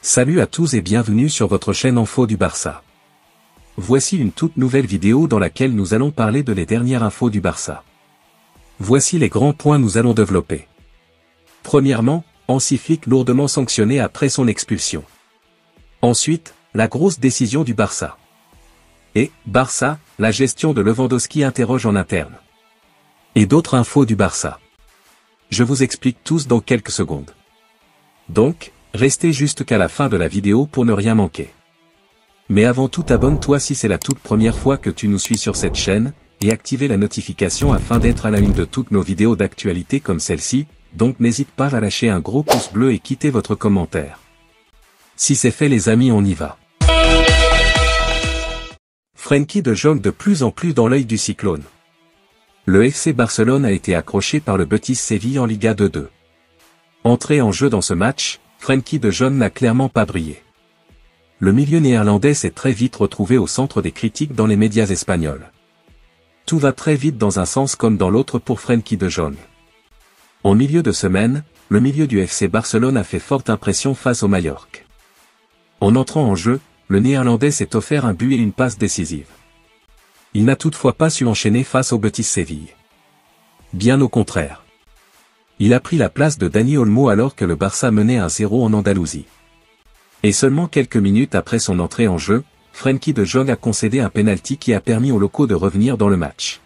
Salut à tous et bienvenue sur votre chaîne Info du Barça. Voici une toute nouvelle vidéo dans laquelle nous allons parler de les dernières infos du Barça. Voici les grands points nous allons développer. Premièrement, Hansi Flick lourdement sanctionné après son expulsion. Ensuite, la grosse décision du Barça. Et, Barça, la gestion de Lewandowski interroge en interne. Et d'autres infos du Barça. Je vous explique tous dans quelques secondes. Donc, restez jusqu'à la fin de la vidéo pour ne rien manquer. Mais avant tout, abonne-toi si c'est la toute première fois que tu nous suis sur cette chaîne, et activez la notification afin d'être à la une de toutes nos vidéos d'actualité comme celle-ci, donc n'hésite pas à lâcher un gros pouce bleu et quitter votre commentaire. Si c'est fait les amis, on y va. Frenkie de Jong de plus en plus dans l'œil du cyclone. Le FC Barcelone a été accroché par le Betis Séville en Liga 2-2. Entré en jeu dans ce match, Frenkie de Jong n'a clairement pas brillé. Le milieu néerlandais s'est très vite retrouvé au centre des critiques dans les médias espagnols. Tout va très vite dans un sens comme dans l'autre pour Frenkie de Jong. En milieu de semaine, le milieu du FC Barcelone a fait forte impression face au Mallorca. En entrant en jeu, le néerlandais s'est offert un but et une passe décisive. Il n'a toutefois pas su enchaîner face au Betis Séville. Bien au contraire. Il a pris la place de Dani Olmo alors que le Barça menait 1-0 en Andalousie. Et seulement quelques minutes après son entrée en jeu, Frenkie de Jong a concédé un pénalty qui a permis aux locaux de revenir dans le match.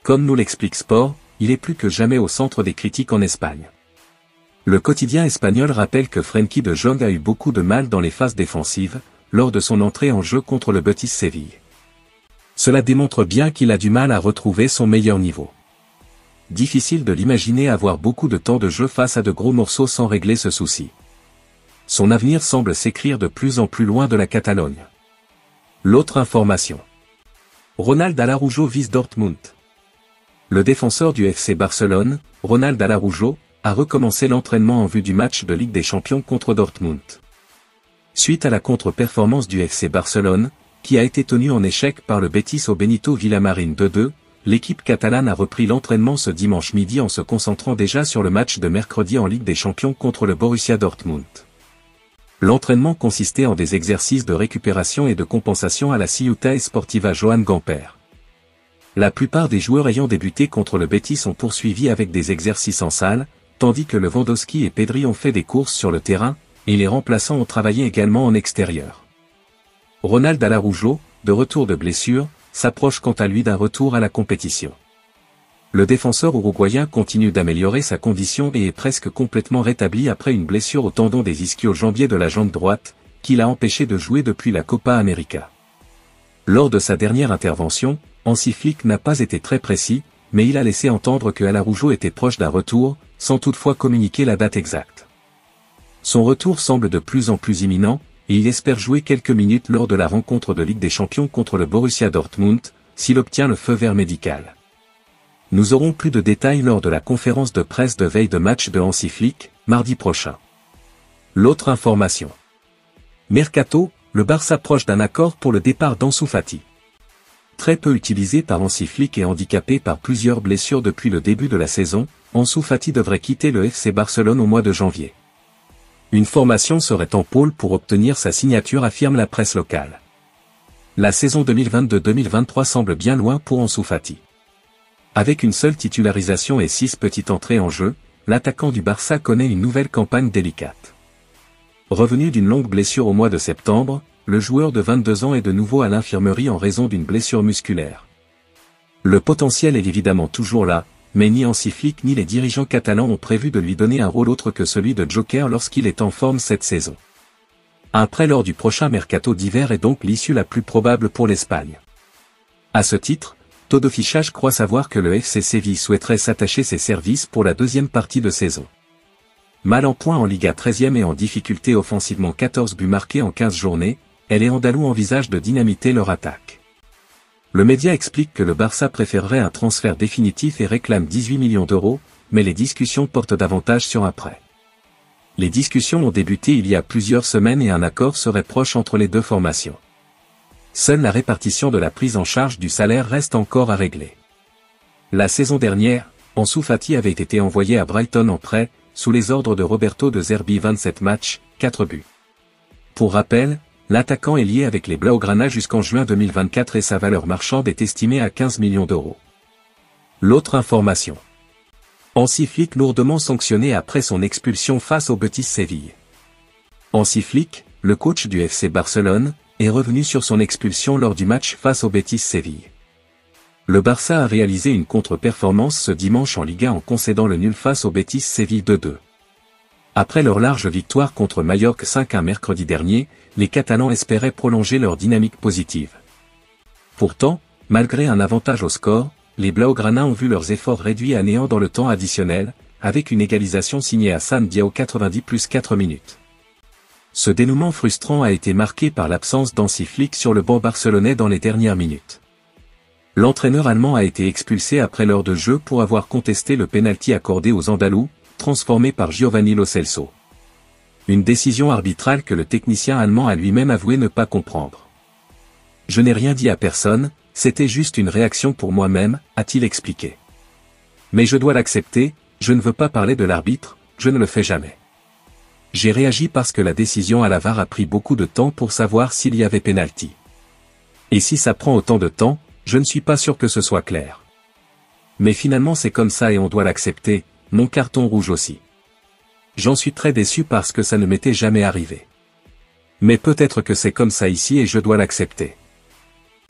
Comme nous l'explique Sport, il est plus que jamais au centre des critiques en Espagne. Le quotidien espagnol rappelle que Frenkie de Jong a eu beaucoup de mal dans les phases défensives, lors de son entrée en jeu contre le Betis Séville. Cela démontre bien qu'il a du mal à retrouver son meilleur niveau. Difficile de l'imaginer avoir beaucoup de temps de jeu face à de gros morceaux sans régler ce souci. Son avenir semble s'écrire de plus en plus loin de la Catalogne. L'autre information. Ronald Araujo vise Dortmund. Le défenseur du FC Barcelone, Ronald Araujo, a recommencé l'entraînement en vue du match de Ligue des Champions contre Dortmund. Suite à la contre-performance du FC Barcelone, qui a été tenu en échec par le Betis au Benito Villamarín 2-2, l'équipe catalane a repris l'entraînement ce dimanche midi en se concentrant déjà sur le match de mercredi en Ligue des Champions contre le Borussia Dortmund. L'entraînement consistait en des exercices de récupération et de compensation à la Ciutat Esportiva Joan Gamper. La plupart des joueurs ayant débuté contre le Betis ont poursuivi avec des exercices en salle, tandis que Lewandowski et Pedri ont fait des courses sur le terrain, et les remplaçants ont travaillé également en extérieur. Ronald Araujo, de retour de blessure, s'approche quant à lui d'un retour à la compétition. Le défenseur uruguayen continue d'améliorer sa condition et est presque complètement rétabli après une blessure au tendon des ischio-jambiers de la jambe droite, qui l'a empêché de jouer depuis la Copa América. Lors de sa dernière intervention, Hansi Flick n'a pas été très précis, mais il a laissé entendre que Araujo était proche d'un retour, sans toutefois communiquer la date exacte. Son retour semble de plus en plus imminent, et il espère jouer quelques minutes lors de la rencontre de Ligue des Champions contre le Borussia Dortmund, s'il obtient le feu vert médical. Nous aurons plus de détails lors de la conférence de presse de veille de match de Hansi Flick, mardi prochain. L'autre information. Mercato, le Barça proche d'un accord pour le départ d'Ansu Fati. Très peu utilisé par Hansi Flick et handicapé par plusieurs blessures depuis le début de la saison, Ansu Fati devrait quitter le FC Barcelone au mois de janvier. Une formation serait en pôle pour obtenir sa signature, affirme la presse locale. La saison 2022-2023 semble bien loin pour Ansu Fati. Avec une seule titularisation et 6 petites entrées en jeu, l'attaquant du Barça connaît une nouvelle campagne délicate. Revenu d'une longue blessure au mois de septembre, le joueur de 22 ans est de nouveau à l'infirmerie en raison d'une blessure musculaire. Le potentiel est évidemment toujours là, mais ni Hansi Flick ni les dirigeants catalans ont prévu de lui donner un rôle autre que celui de joker lorsqu'il est en forme cette saison. Un prêt lors du prochain mercato d'hiver est donc l'issue la plus probable pour l'Espagne. À ce titre, Todo Fichage croit savoir que le FC Séville souhaiterait s'attacher ses services pour la deuxième partie de saison. Mal en point en Liga 13e et en difficulté offensivement, 14 buts marqués en 15 journées, les Andalous envisagent de dynamiter leur attaque. Le média explique que le Barça préférerait un transfert définitif et réclame 18 millions d'euros, mais les discussions portent davantage sur un prêt. Les discussions ont débuté il y a plusieurs semaines et un accord serait proche entre les deux formations. Seule la répartition de la prise en charge du salaire reste encore à régler. La saison dernière, Ansu Fati avait été envoyé à Brighton en prêt, sous les ordres de Roberto De Zerbi. 27 matchs, 4 buts. Pour rappel, l'attaquant est lié avec les Blaugrana jusqu'en juin 2024 et sa valeur marchande est estimée à 15 millions d'euros. L'autre information. Hansi Flick lourdement sanctionné après son expulsion face au Betis Séville. Hansi Flick, le coach du FC Barcelone, est revenu sur son expulsion lors du match face au Betis Séville. Le Barça a réalisé une contre-performance ce dimanche en Liga en concédant le nul face au Betis Séville 2-2. Après leur large victoire contre Mallorca 5-1 mercredi dernier, les Catalans espéraient prolonger leur dynamique positive. Pourtant, malgré un avantage au score, les Blaugrana ont vu leurs efforts réduits à néant dans le temps additionnel, avec une égalisation signée Hassan Diao 90 plus 4 minutes. Ce dénouement frustrant a été marqué par l'absence d'Hansi Flick sur le banc barcelonais dans les dernières minutes. L'entraîneur allemand a été expulsé après l'heure de jeu pour avoir contesté le pénalty accordé aux Andalous, transformé par Giovanni Lo Celso. Une décision arbitrale que le technicien allemand a lui-même avoué ne pas comprendre. « Je n'ai rien dit à personne, c'était juste une réaction pour moi-même », a-t-il expliqué. « Mais je dois l'accepter, je ne veux pas parler de l'arbitre, je ne le fais jamais. J'ai réagi parce que la décision à la VAR a pris beaucoup de temps pour savoir s'il y avait pénalty. Et si ça prend autant de temps, je ne suis pas sûr que ce soit clair. Mais finalement c'est comme ça et on doit l'accepter, mon carton rouge aussi. J'en suis très déçu parce que ça ne m'était jamais arrivé. Mais peut-être que c'est comme ça ici et je dois l'accepter. »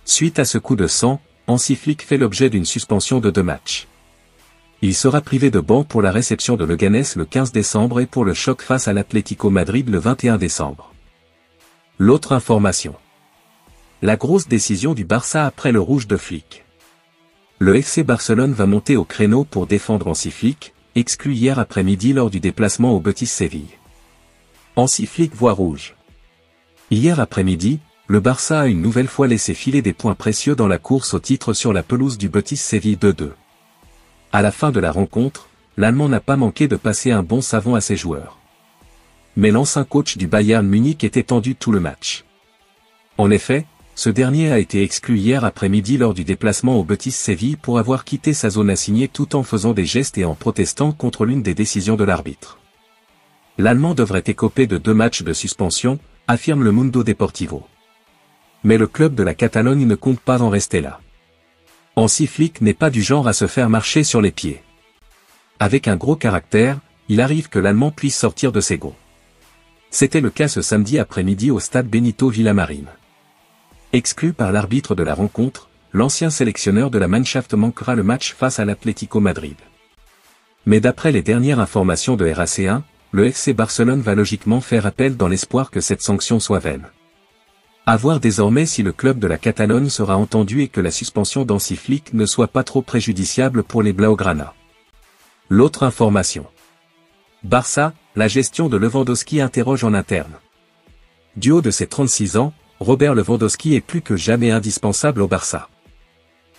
Suite à ce coup de sang, Hansi Flick fait l'objet d'une suspension de 2 matchs. Il sera privé de banc pour la réception de Leganés le 15 décembre et pour le choc face à l'Atlético Madrid le 21 décembre. L'autre information. La grosse décision du Barça après le rouge de Flick. Le FC Barcelone va monter au créneau pour défendre Hansi Flick, exclu hier après-midi lors du déplacement au Betis Séville. Hansi Flick voit rouge. Hier après-midi, le Barça a une nouvelle fois laissé filer des points précieux dans la course au titre sur la pelouse du Betis Séville 2-2. À la fin de la rencontre, l'Allemand n'a pas manqué de passer un bon savon à ses joueurs. Mais l'ancien coach du Bayern Munich était tendu tout le match. En effet, ce dernier a été exclu hier après-midi lors du déplacement au Betis Séville pour avoir quitté sa zone assignée tout en faisant des gestes et en protestant contre l'une des décisions de l'arbitre. L'Allemand devrait écoper de 2 matchs de suspension, affirme le Mundo Deportivo. Mais le club de la Catalogne ne compte pas en rester là. Hansi Flick n'est pas du genre à se faire marcher sur les pieds. Avec un gros caractère, il arrive que l'Allemand puisse sortir de ses gonds. C'était le cas ce samedi après-midi au stade Benito Villamarín. Exclu par l'arbitre de la rencontre, l'ancien sélectionneur de la Mannschaft manquera le match face à l'Atlético Madrid. Mais d'après les dernières informations de RAC1, le FC Barcelone va logiquement faire appel dans l'espoir que cette sanction soit vaine. À voir désormais si le club de la Catalogne sera entendu et que la suspension d'Hansi Flick ne soit pas trop préjudiciable pour les Blaugrana. L'autre information. Barça, la gestion de Lewandowski interroge en interne. Du haut de ses 36 ans, Robert Lewandowski est plus que jamais indispensable au Barça.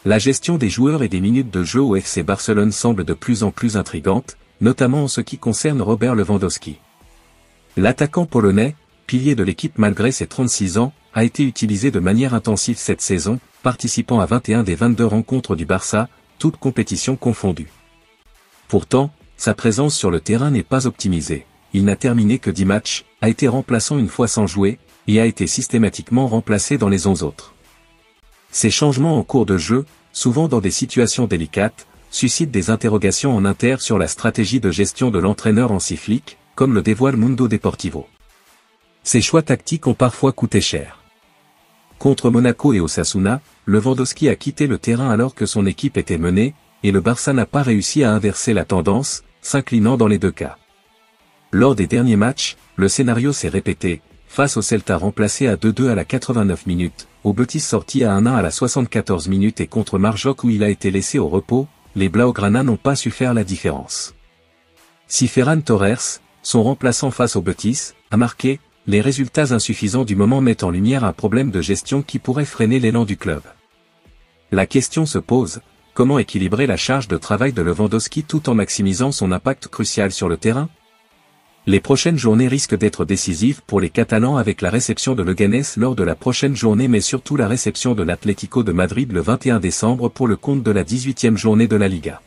La gestion des joueurs et des minutes de jeu au FC Barcelone semble de plus en plus intrigante, notamment en ce qui concerne Robert Lewandowski. L'attaquant polonais, pilier de l'équipe malgré ses 36 ans, a été utilisé de manière intensive cette saison, participant à 21 des 22 rencontres du Barça, toutes compétitions confondues. Pourtant, sa présence sur le terrain n'est pas optimisée, il n'a terminé que 10 matchs, a été remplaçant une fois sans jouer, et a été systématiquement remplacé dans les 11 autres. Ces changements en cours de jeu, souvent dans des situations délicates, suscitent des interrogations en inter sur la stratégie de gestion de l'entraîneur Hansi Flick, comme le dévoile Mundo Deportivo. Ces choix tactiques ont parfois coûté cher. Contre Monaco et Osasuna, Lewandowski a quitté le terrain alors que son équipe était menée, et le Barça n'a pas réussi à inverser la tendance, s'inclinant dans les 2 cas. Lors des derniers matchs, le scénario s'est répété, face au Celta remplacé à 2-2 à la 89 minutes, au Betis sorti à 1-1 à la 74 minutes et contre Marjoc où il a été laissé au repos, les Blaugrana n'ont pas su faire la différence. Si Ferran Torres, son remplaçant face au Betis, a marqué, les résultats insuffisants du moment mettent en lumière un problème de gestion qui pourrait freiner l'élan du club. La question se pose, comment équilibrer la charge de travail de Lewandowski tout en maximisant son impact crucial sur le terrain ? Les prochaines journées risquent d'être décisives pour les Catalans avec la réception de Leganés lors de la prochaine journée mais surtout la réception de l'Atlético de Madrid le 21 décembre pour le compte de la 18e journée de la Liga.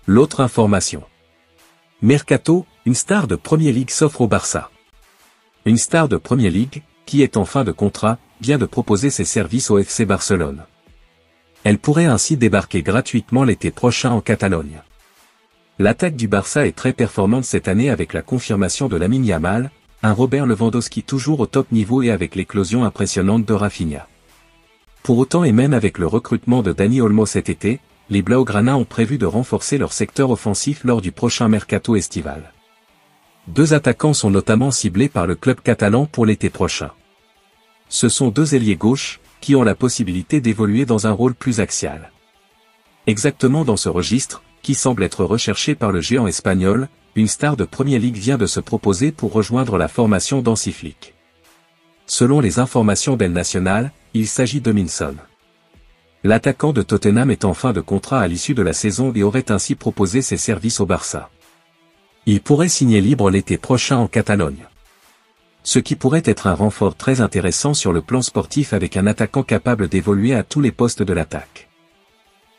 L'autre information. Mercato, une star de Premier League s'offre au Barça. Une star de Premier League, qui est en fin de contrat, vient de proposer ses services au FC Barcelone. Elle pourrait ainsi débarquer gratuitement l'été prochain en Catalogne. L'attaque du Barça est très performante cette année avec la confirmation de Lamine Yamal, un Robert Lewandowski toujours au top niveau et avec l'éclosion impressionnante de Rafinha. Pour autant et même avec le recrutement de Dani Olmo cet été, les Blaugrana ont prévu de renforcer leur secteur offensif lors du prochain mercato estival. 2 attaquants sont notamment ciblés par le club catalan pour l'été prochain. Ce sont 2 ailiers gauches, qui ont la possibilité d'évoluer dans un rôle plus axial. Exactement dans ce registre, qui semble être recherché par le géant espagnol, une star de Premier League vient de se proposer pour rejoindre la formation d'Hansi Flick. Selon les informations d'El Nacional, il s'agit de Minson. L'attaquant de Tottenham est en fin de contrat à l'issue de la saison et aurait ainsi proposé ses services au Barça. Il pourrait signer libre l'été prochain en Catalogne. Ce qui pourrait être un renfort très intéressant sur le plan sportif avec un attaquant capable d'évoluer à tous les postes de l'attaque.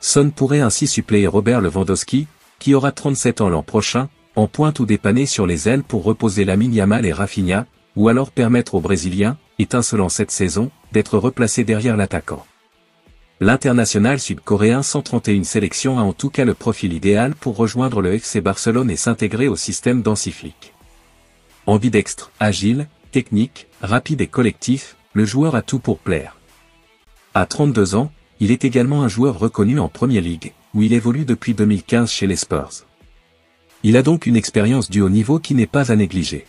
Son pourrait ainsi suppléer Robert Lewandowski, qui aura 37 ans l'an prochain, en pointe ou dépanner sur les ailes pour reposer Lamine Yamal et Rafinha, ou alors permettre aux Brésiliens, étincelants cette saison, d'être replacés derrière l'attaquant. L'international sud-coréen 131 sélections a en tout cas le profil idéal pour rejoindre le FC Barcelone et s'intégrer au système d'Hansi Flick. Ambidextre, agile, technique, rapide et collectif, le joueur a tout pour plaire. À 32 ans, il est également un joueur reconnu en Premier League, où il évolue depuis 2015 chez les Spurs. Il a donc une expérience du haut niveau qui n'est pas à négliger.